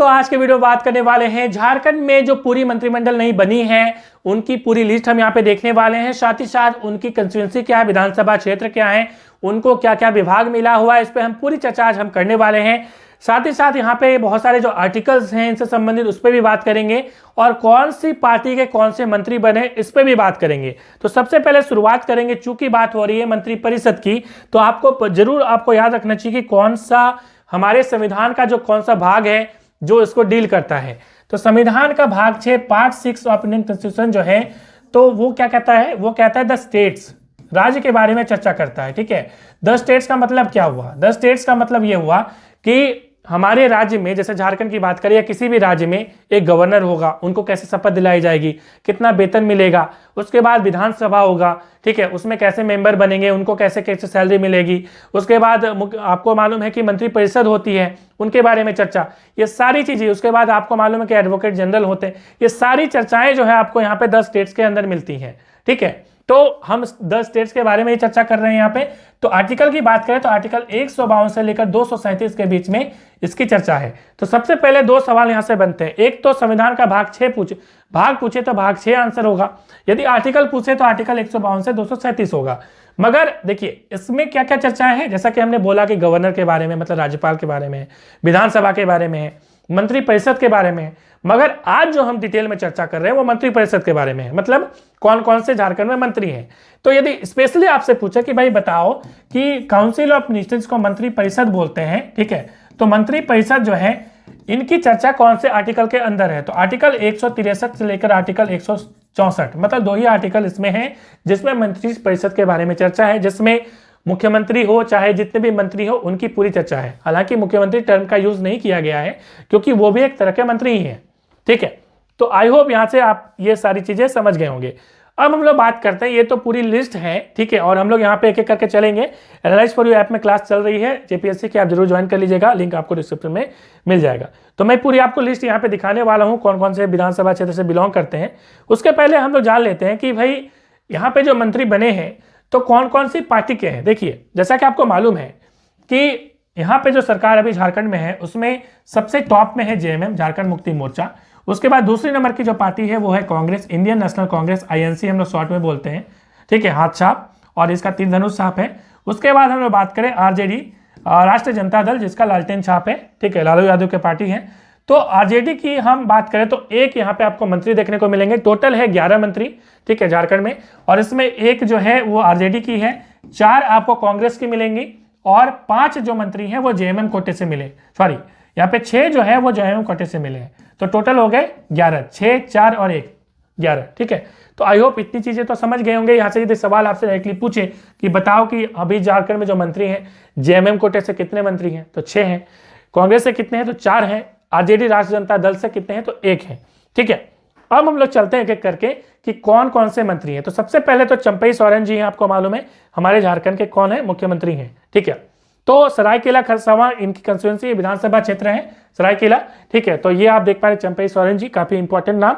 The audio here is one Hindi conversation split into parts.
दोस्तों आज के वीडियो में बात करने वाले हैं झारखंड में जो पूरी मंत्रिमंडल नहीं बनी है उनकी पूरी लिस्ट हम यहाँ पे देखने वाले हैं। साथ ही साथ उनकी कंस्टिट्यूंसी क्या है, विधानसभा क्षेत्र क्या है, उनको क्या क्या विभाग मिला हुआ है, इस पर हम पूरी चर्चा आज हम करने वाले हैं। साथ ही साथ यहाँ पे बहुत सारे जो आर्टिकल्स हैं इनसे संबंधित उस पर भी बात करेंगे और कौन सी पार्टी के कौन से मंत्री बने इस पर भी बात करेंगे। तो सबसे पहले शुरुआत करेंगे, चूंकि बात हो रही है मंत्रिपरिषद की, तो आपको जरूर याद रखना चाहिए कि कौन सा हमारे संविधान का जो कौन सा भाग है जो इसको डील करता है। तो संविधान का भाग 6 पार्ट 6 ऑफ इंडियन कॉन्स्टिट्यूशन जो है, तो वो क्या कहता है, वो कहता है द स्टेट्स, राज्य के बारे में चर्चा करता है। ठीक है, 10 स्टेट्स का मतलब क्या हुआ? 10 स्टेट्स का मतलब ये हुआ कि हमारे राज्य में, जैसे झारखंड की बात करें या किसी भी राज्य में, एक गवर्नर होगा, उनको कैसे शपथ दिलाई जाएगी, कितना वेतन मिलेगा, उसके बाद विधानसभा होगा, ठीक है, उसमें कैसे मेंबर बनेंगे, उनको कैसे कैसे सैलरी मिलेगी, उसके बाद आपको मालूम है कि मंत्रिपरिषद होती है, उनके बारे में चर्चा, ये सारी चीजें। उसके बाद आपको मालूम है कि एडवोकेट जनरल होते हैं। ये सारी चर्चाएं जो है आपको यहाँ पे 10 स्टेट्स के अंदर मिलती हैं। ठीक है, तो हम 10 स्टेट्स के बारे में ही चर्चा कर रहे हैं यहाँ पे। तो आर्टिकल की बात करें तो आर्टिकल 152 से लेकर 237 के बीच में इसकी चर्चा है। तो सबसे पहले 2 सवाल यहाँ से बनते हैं। एक तो संविधान का भाग 6 पूछे तो भाग 6 आंसर होगा, यदि आर्टिकल पूछे तो आर्टिकल 152 से 237 होगा। मगर देखिए इसमें क्या क्या चर्चाएं हैं, जैसा कि हमने बोला कि गवर्नर के बारे में, मतलब राज्यपाल के बारे में, विधानसभा के बारे में, मंत्रिपरिषद के बारे में। मगर आज जो हम डिटेल में चर्चा कर रहे हैं वो मंत्रिपरिषद के बारे में है, मतलब कौन कौन से झारखंड में मंत्री हैं। तो यदि स्पेशली आपसे पूछे कि भाई बताओ कि काउंसिल ऑफ मिनिस्टर्स को मंत्रिपरिषद बोलते हैं, ठीक है, तो मंत्रिपरिषद जो है इनकी चर्चा कौन से आर्टिकल के अंदर है? तो आर्टिकल 163 से लेकर आर्टिकल 164, मतलब 2 ही आर्टिकल इसमें हैं जिसमें मंत्रिपरिषद के बारे में चर्चा है, जिसमें मुख्यमंत्री हो चाहे जितने भी मंत्री हो उनकी पूरी चर्चा है। हालांकि मुख्यमंत्री टर्म का यूज नहीं किया गया है क्योंकि वो भी एक तरह के मंत्री ही हैं। ठीक है, तो आई होप यहां से आप ये सारी चीजें समझ गए होंगे। अब हम लोग बात करते हैं, ये तो पूरी लिस्ट है, ठीक है, और हम लोग यहाँ पे एक एक करके चलेंगे। एनालाइज फॉर यू ऐप में क्लास चल रही है जेपीएससी की, आप जरूर ज्वाइन कर लीजिएगा, लिंक आपको डिस्क्रिप्शन में मिल जाएगा। तो मैं पूरी आपको लिस्ट यहाँ पे दिखाने वाला हूँ कौन कौन से विधानसभा क्षेत्र से बिलोंग करते हैं। उसके पहले हम लोग जान लेते हैं कि भाई यहाँ पे जो मंत्री बने हैं तो कौन कौन सी पार्टी के हैं। देखिए जैसा कि आपको मालूम है कि यहाँ पे जो सरकार अभी झारखंड में है उसमें सबसे टॉप में है जेएमएम, झारखंड मुक्ति मोर्चा। उसके बाद दूसरी नंबर की जो पार्टी है वो है Congress, Indian national Congress, INC हम लोग शॉर्ट में बोलते हैं। ठीक है, हाथ छाप, और इसका 3 धनुष छाप है। उसके बाद हम लोग बात करें आरजेडी, राष्ट्रीय जनता दल, जिसका लालटेन छाप है। ठीक है, लालू यादव के पार्टी है। तो आरजेडी की हम बात करें तो एक यहाँ पे आपको मंत्री देखने को मिलेंगे, टोटल है 11 मंत्री, ठीक है, झारखंड में, और इसमें एक जो है वो आरजेडी की है, 4 आपको कांग्रेस की मिलेंगी और 5 जो मंत्री हैं वो जेएमएम कोटे से मिले, सॉरी यहाँ पे 6 जो है वो जेएमएम कोटे से मिले हैं। तो टोटल हो गए 11, 6, 4 और 1, 11। ठीक है, तो आई होप इतनी चीजें तो समझ गए होंगे। यहाँ से यदि सवाल आपसे डायरेक्टली पूछे कि बताओ कि अभी झारखंड में जो मंत्री हैं जेएमएम कोटे से कितने मंत्री हैं, तो 6 हैं, कांग्रेस से कितने हैं, तो 4 हैं, आरजेडी राष्ट्रीय जनता दल से कितने हैं, तो 1 है। ठीक है, अब हम लोग चलते हैं एक एक करके कि कौन कौन से मंत्री हैं। तो सबसे पहले तो चंपई सोरेन जी हैं, आपको मालूम है हमारे झारखंड के कौन है, मुख्यमंत्री हैं। ठीक है, तो सरायकेला खरसावां इनकी कंस्टिट्यूएंसी विधानसभा क्षेत्र है सरायकेला। ठीक है, तो ये आप देख पा रहे चंपई सोरेन जी, काफी इंपॉर्टेंट नाम।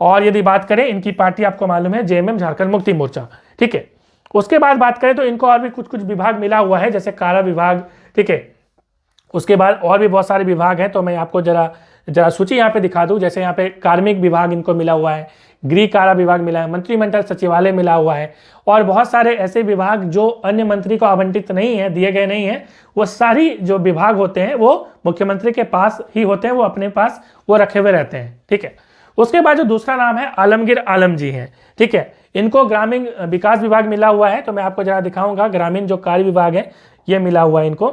और यदि बात करें इनकी पार्टी आपको मालूम है जेएमएम, झारखंड मुक्ति मोर्चा। ठीक है, उसके बाद बात करें तो इनको और भी कुछ कुछ विभाग मिला हुआ है, जैसे कारा विभाग। ठीक है, उसके बाद और भी बहुत सारे विभाग हैं, तो मैं आपको जरा सूची यहाँ पे दिखा दूं। जैसे यहाँ पे कार्मिक विभाग इनको मिला हुआ है, गृह कारा विभाग मिला है, मंत्रिमंडल सचिवालय मिला हुआ है, और बहुत सारे ऐसे विभाग जो अन्य मंत्री को आवंटित नहीं है, दिए गए नहीं है। वो सारी जो विभाग होते हैं वो मुख्यमंत्री के पास ही होते हैं, वो अपने पास वो रखे हुए रहते हैं। ठीक है, उसके बाद जो दूसरा नाम है आलमगीर आलम जी हैं। ठीक है, इनको ग्रामीण विकास विभाग मिला हुआ है, तो मैं आपको जरा दिखाऊंगा। ग्रामीण जो कार्य विभाग है ये मिला हुआ है इनको,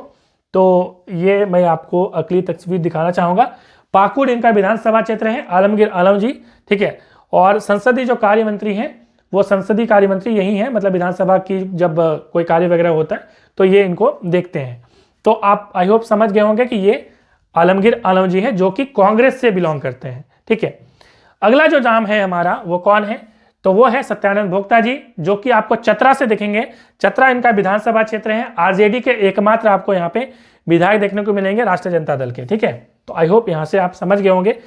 तो ये मैं आपको अगली तस्वीर दिखाना चाहूंगा। पाकुड़ इनका विधानसभा क्षेत्र है, आलमगीर आलम जी। ठीक है, और संसदीय जो कार्य मंत्री हैं वो संसदीय कार्य मंत्री यही है, मतलब विधानसभा की जब कोई कार्य वगैरह होता है तो ये इनको देखते हैं। तो आप आई होप समझ गए होंगे कि ये आलमगीर आलम जी है जो कि कांग्रेस से बिलोंग करते हैं। ठीक है, अगला जो नाम है हमारा वो कौन है, तो वो है सत्यानंद भोक्ता जी, जो कि आपको चतरा से दिखेंगे। चतरा इनका विधानसभा क्षेत्र है, आरजेडी के एकमात्र आपको यहाँ पे विधायक देखने को मिलेंगे राष्ट्रीय जनता दल के। ठीक है, तो आई होप यहाँ से आप समझ गए होंगे।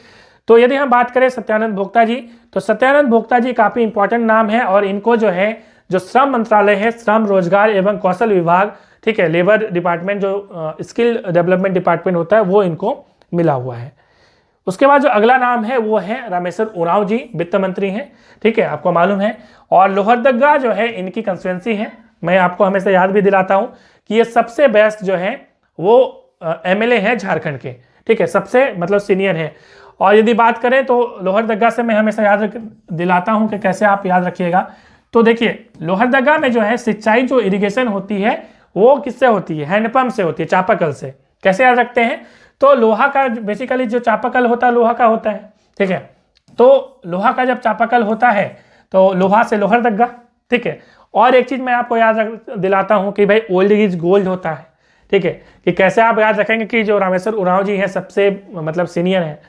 तो यदि हम बात करें सत्यानंद भोक्ता जी, तो सत्यानंद भोक्ता जी काफी इंपॉर्टेंट नाम है, और इनको जो है जो श्रम मंत्रालय है, श्रम रोजगार एवं कौशल विभाग, ठीक है, लेबर डिपार्टमेंट जो स्किल डेवलपमेंट डिपार्टमेंट होता है वो इनको मिला हुआ है। उसके बाद जो अगला नाम है वो है रामेश्वर उरांव जी, वित्त मंत्री हैं, ठीक है, आपको मालूम है। और लोहरदगा जो है इनकी कंस्टिट्यूंसी है। मैं आपको हमेशा याद भी दिलाता हूं कि ये सबसे बेस्ट जो है वो एमएलए हैं झारखंड के, ठीक है, सबसे मतलब सीनियर है। और यदि बात करें तो लोहरदगा से मैं हमेशा याद दिलाता हूं कि कैसे आप याद रखिएगा। तो देखिए लोहरदगा में जो है सिंचाई जो इरिगेशन होती है वो किससे होती है, हैंडपंप से होती है, चापाकल से। कैसे याद रखते हैं, तो लोहा का बेसिकली जो चापाकल होता है लोहा का होता है, ठीक है। तो लोहा का जब चापाकल होता है तो लोहा से लोहरदगा, ठीक है। और एक चीज मैं आपको याद दिलाता हूं कि भाई ओल्ड इज गोल्ड होता है, ठीक है। कि कैसे आप याद रखेंगे कि जो रामेश्वर उरांव जी हैं सबसे मतलब सीनियर हैं,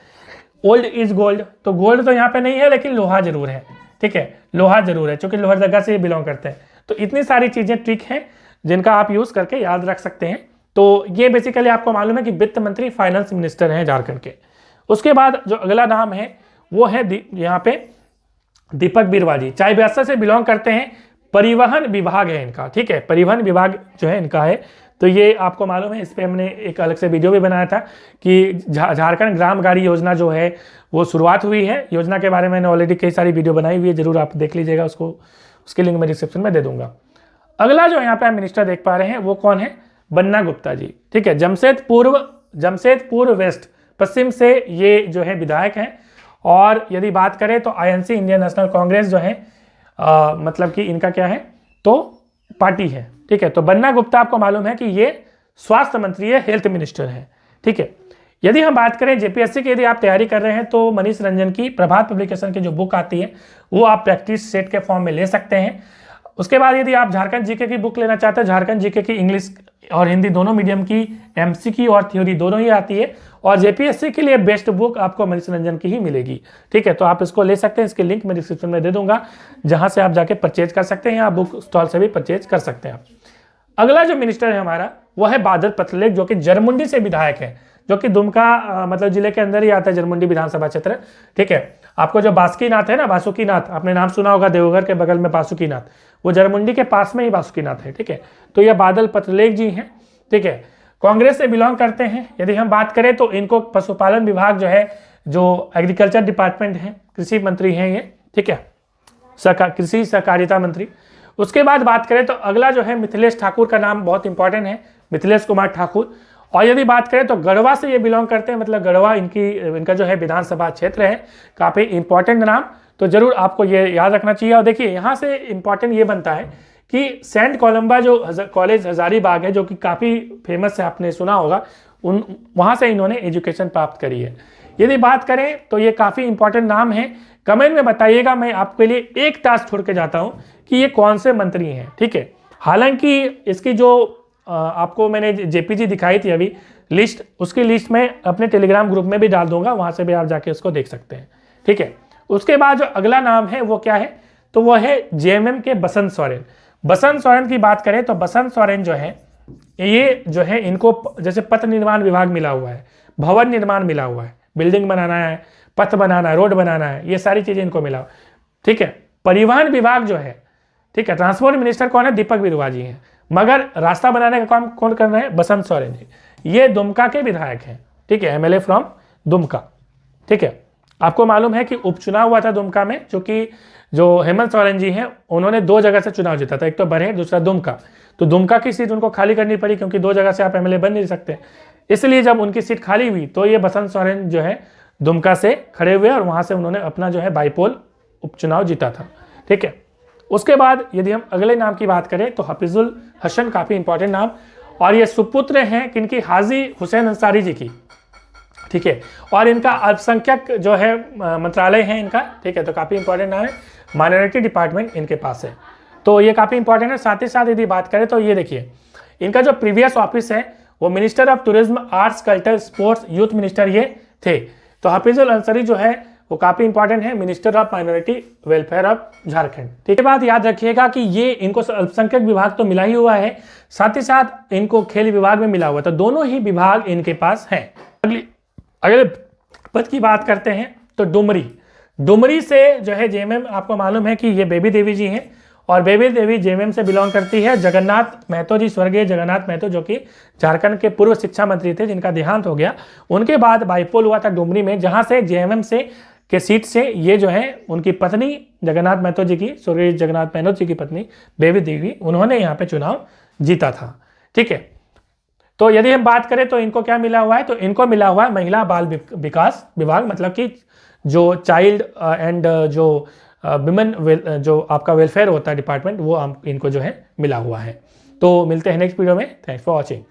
ओल्ड इज गोल्ड, तो गोल्ड तो यहाँ पे नहीं है लेकिन लोहा जरूर है, ठीक है, लोहा जरूर है क्योंकि लोहरदगा से बिलोंग करते हैं। तो इतनी सारी चीजें ट्रिक हैं जिनका आप यूज करके याद रख सकते हैं। तो ये बेसिकली आपको मालूम है कि वित्त मंत्री फाइनेंस मिनिस्टर हैं झारखंड के। उसके बाद जो अगला नाम है वो है यहाँ पे दीपक बिरुवा जी, चाय बासा से बिलोंग करते हैं, परिवहन विभाग है इनका, ठीक है, परिवहन विभाग जो है इनका है। तो ये आपको मालूम है, इस पर हमने एक अलग से वीडियो भी बनाया था कि झारखंड ग्राम गाड़ी योजना जो है वो शुरुआत हुई है। योजना के बारे में मैंने ऑलरेडी कई सारी वीडियो बनाई हुई है, जरूर आप देख लीजिएगा उसको, उसकी लिंक मैं डिस्क्रिप्शन में दे दूंगा। अगला जो यहाँ पे आप मिनिस्टर देख पा रहे हैं वो कौन है, बन्ना गुप्ता जी, ठीक है, जमशेदपुर वेस्ट पश्चिम से ये जो है विधायक हैं। और यदि बात करें तो आईएनसी इंडियन नेशनल कांग्रेस जो है मतलब कि इनका क्या है तो पार्टी है, ठीक है। तो बन्ना गुप्ता आपको मालूम है कि ये स्वास्थ्य मंत्री है, हेल्थ मिनिस्टर है, ठीक है। यदि हम बात करें जेपीएससी की, यदि आप तैयारी कर रहे हैं तो मनीष रंजन की प्रभात पब्लिकेशन की जो बुक आती है वो आप प्रैक्टिस सेट के फॉर्म में ले सकते हैं। उसके बाद यदि आप झारखंड जीके की बुक लेना चाहते हैं, झारखंड जीके की इंग्लिश और हिंदी दोनों मीडियम की एमसीक्यू और थ्योरी दोनों ही आती है, और जेपीएससी के लिए बेस्ट बुक आपको मनीष रंजन की ही मिलेगी, ठीक है। तो आप इसको ले सकते हैं, इसकी लिंक मैं डिस्क्रिप्शन में दे दूंगा, जहां से आप जाके परचेज कर सकते हैं या बुक स्टॉल से भी परचेज कर सकते हैं आप। अगला जो मिनिस्टर है हमारा वो है बादल पत्रलेख, जो कि जरमुंडी से विधायक है, जो कि दुमका मतलब जिले के अंदर ही आता है, जरमुंडी विधानसभा क्षेत्र, ठीक है। आपको जो बासुकीनाथ है ना, बासुकीनाथ आपने नाम सुना होगा, देवघर के बगल में बासुकीनाथ, वो जरमुंडी के पास में ही बासुकीनाथ है, ठीक है। तो ये बादल पत्रलेख जी हैं, ठीक है, कांग्रेस से बिलोंग करते हैं। यदि हम बात करें तो इनको पशुपालन विभाग जो है, जो एग्रीकल्चर डिपार्टमेंट है, कृषि मंत्री हैं ये, ठीक है, कृषि सहकारिता मंत्री। उसके बाद बात करें तो अगला जो है मिथिलेश ठाकुर का नाम बहुत इंपॉर्टेंट है, मिथिलेश कुमार ठाकुर। और यदि बात करें तो गढ़वा से ये बिलोंग करते हैं, मतलब गढ़वा इनका जो है विधानसभा क्षेत्र है, काफ़ी इंपॉर्टेंट नाम, तो जरूर आपको ये याद रखना चाहिए। और देखिए यहाँ से इंपॉर्टेंट ये बनता है कि सेंट कोलंबा जो कॉलेज हजारीबाग है, जो कि काफ़ी फेमस है, आपने सुना होगा, वहाँ से इन्होंने एजुकेशन प्राप्त करी है। यदि बात करें तो ये काफ़ी इंपॉर्टेंट नाम है, कमेंट में बताइएगा, मैं आपके लिए एक टास्क छोड़ के जाता हूँ कि ये कौन से मंत्री हैं, ठीक है। हालांकि इसकी जो आपको मैंने जेपीजी दिखाई थी अभी लिस्ट, उसकी लिस्ट में अपने टेलीग्राम ग्रुप में भी डाल दूंगा, वहाँ से भी आप जाके उसको देख सकते हैं, ठीक है। उसके बाद जो अगला नाम है वो क्या है, तो वो है जेएमएम के बसंत सोरेन। बसंत सोरेन की बात करें तो बसंत सोरेन जो है ये जो है इनको जैसे पथ निर्माण विभाग मिला हुआ है, भवन निर्माण मिला हुआ है, बिल्डिंग बनाना है, पथ बनाना है, रोड बनाना है, ये सारी चीजें इनको मिला, ठीक है। परिवहन विभाग जो है, ठीक है, ट्रांसपोर्ट मिनिस्टर कौन है, दीपक बिरुवा जी हैं, मगर रास्ता बनाने का काम कौन कर रहे हैं, बसंत सोरेन जी। ये दुमका के विधायक हैं, ठीक है, एमएलए फ्रॉम दुमका, ठीक है। आपको मालूम है कि उपचुनाव हुआ था दुमका में, क्योंकि जो हेमंत सोरेन जी हैं उन्होंने 2 जगह से चुनाव जीता था, एक तो बरहेट, दूसरा दुमका। तो दुमका की सीट उनको खाली करनी पड़ी, क्योंकि 2 जगह से आप एमएलए बन नहीं सकते, इसलिए जब उनकी सीट खाली हुई तो ये बसंत सोरेन जो है दुमका से खड़े हुए और वहां से उन्होंने अपना जो है बाईपोल उपचुनाव जीता था, ठीक है। उसके बाद यदि हम अगले नाम की बात करें तो हफीजुल हसन, काफ़ी इंपॉर्टेंट नाम, और ये सुपुत्र हैं किनकी, हाजी हुसैन अंसारी जी की, ठीक है। और इनका अल्पसंख्यक जो है मंत्रालय है इनका, ठीक है, तो काफ़ी इंपॉर्टेंट नाम है, माइनॉरिटी डिपार्टमेंट इनके पास है, तो ये काफ़ी इंपॉर्टेंट है। साथ ही साथ यदि बात करें तो ये देखिए इनका जो प्रीवियस ऑफिस है वो minister of tourism, arts, culture, sports, youth minister ये थे। तो हफीजुल अंसारी जो है वो काफ़ी इंपॉर्टेंट है, minister of minority welfare of Jharkhand, ठीक है। बात याद रखिएगा कि ये इनको अल्पसंख्यक विभाग तो मिला ही हुआ है, साथ ही साथ इनको खेल विभाग में मिला हुआ, तो दोनों ही विभाग इनके पास हैं। अगले पद की बात करते हैं तो डुमरी से जो है जेएमएम, आपको मालूम है कि ये बेबी देवी जी हैं, और बेबी देवी जेएमएम से बिलोंग करती है। जगन्नाथ महतो जी, स्वर्गीय जगन्नाथ महतो, जो कि झारखंड के पूर्व शिक्षा मंत्री थे, जिनका देहांत हो गया। उनके बाद बाईपोल हुआ था डुमरी में, जहां से जेएमएम से के सीट से ये जो है उनकी पत्नी जगन्नाथ महतो जी की, स्वर्गीय जगन्नाथ महतो जी की पत्नी बेबी देवी, उन्होंने यहाँ पे चुनाव जीता था। ठीक है, तो यदि हम बात करें तो इनको क्या मिला हुआ है, तो इनको मिला हुआ है महिला बाल विकास विभाग, मतलब कि जो चाइल्ड एंड जो विमेन जो आपका वेलफेयर होता है डिपार्टमेंट, वो इनको जो है मिला हुआ है। तो मिलते हैं नेक्स्ट वीडियो में। Thanks for watching.